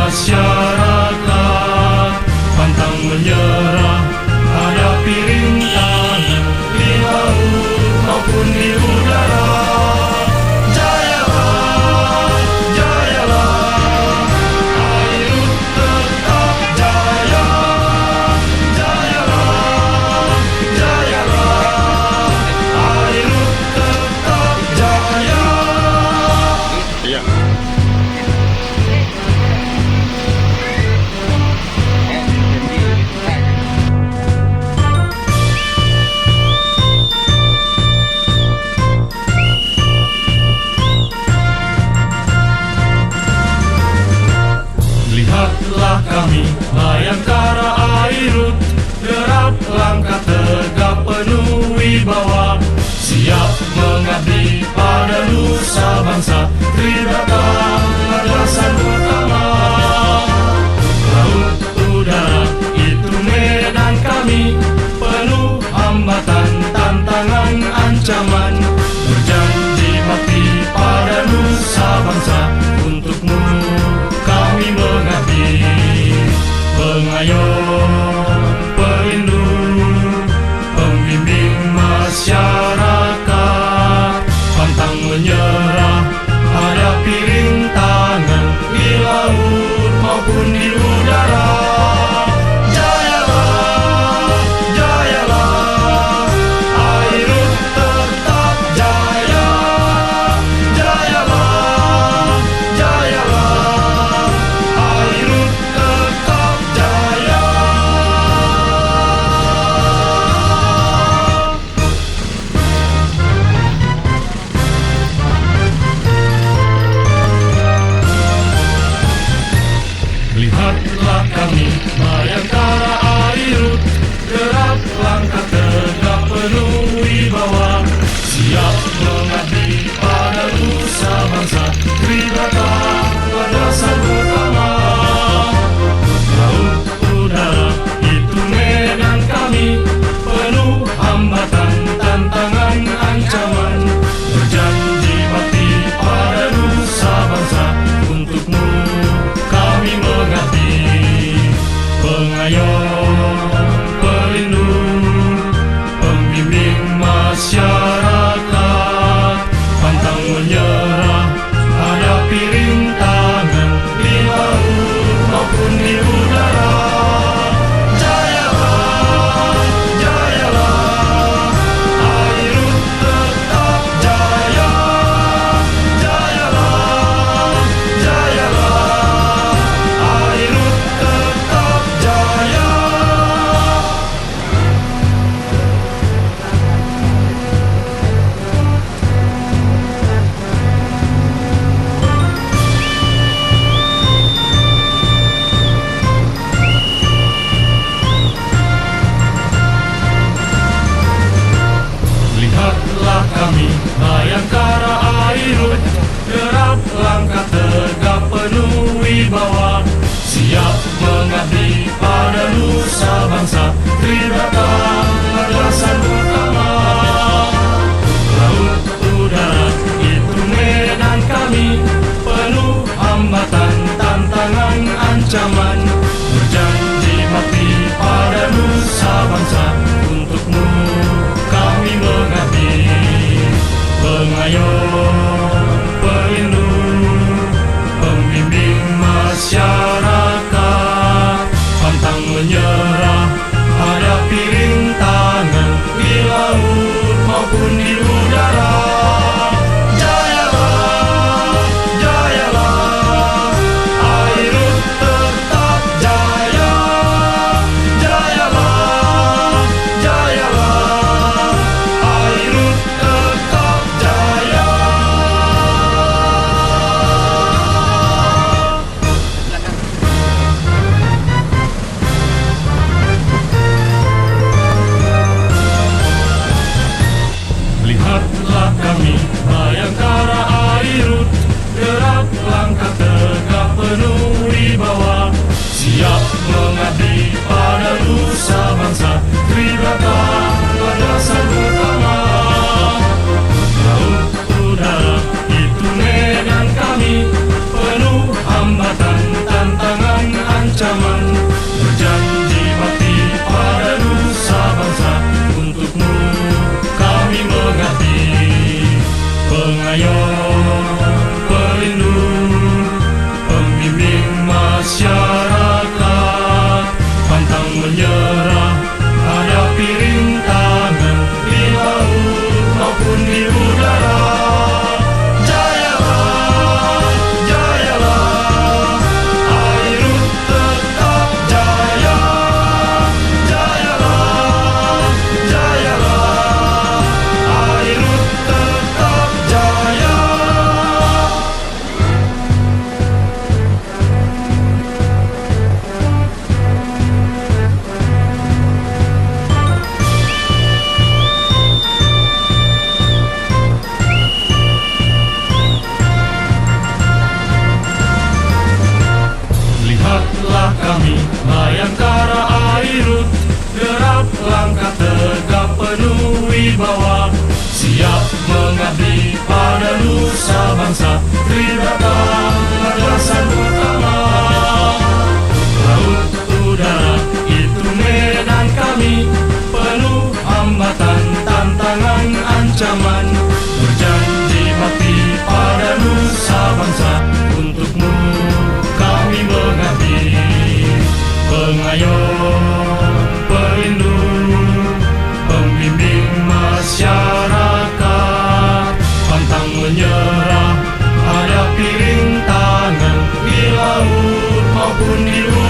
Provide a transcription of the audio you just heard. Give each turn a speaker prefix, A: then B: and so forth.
A: masyarakat, pantang menyerah hadapi rintangan di laut maupun di udara. Jayalah, jayalah, Airut tetap jaya. Jayalah, jayalah, Airut tetap jaya.
B: Iya.
A: Lihatlah kami, Bayangkara Airut, derap langkah tegap penuh wibawa, siap mengabdi pada nusa bangsa. Tribrata landasan utama, laut udara itu medan kami, penuh hambatan, tantangan, ancaman, berjanji bakti pada nusa bangsa. Untukmu kami mengabdi, pengayom, pelindung, pembimbing masyarakat, pantang menyerah hadapi rintangan di laut maupun di udara. Jayalah, jayalah, Airut tetap jaya. Jayalah, jayalah, Airut tetap jaya. Lihatlah kami, Bayangkara Airut, derap langkah tegap penuh wibawa, siap mengabdi pada nusa bangsa. Tribrata landasan utama, laut udara itu medan kami, penuh hambatan, tantangan, ancaman, berjanji bakti pada nusa bangsa. Untukmu kami mengabdi, pengayom, pelindung, pembimbing masyarakat, pantang menyerah hadapi rintangan di laut maupun di udara. Jayalah, jayalah, Airut tetap jaya. Jayalah, jayalah, Airut tetap jaya. Lihatlah kami, Bayangkara Airut, derap langkah tegap penuh wibawa, siap mengabdi pada nusa bangsa. Tribrata landasan utama, laut udara itu medan kami, penuh hambatan, tantangan, ancaman, berjanji bakti pada nusa bangsa. Untukmu kami mengabdi, pengayom, pelindung, pembimbing masyarakat, pantang menyerah hadapi rintangan di mengabdi pada nusa bangsa, Tridata landasan utama. Laut udara itu medan kami, penuh hambatan, tantangan, ancaman. Berjanji bakti pada nusa bangsa, untukmu kami mengabdi. Pengayom, pelindung, pembimbing masyarakat, pantang menyerah hadapi rintangan di laut maupun di udara.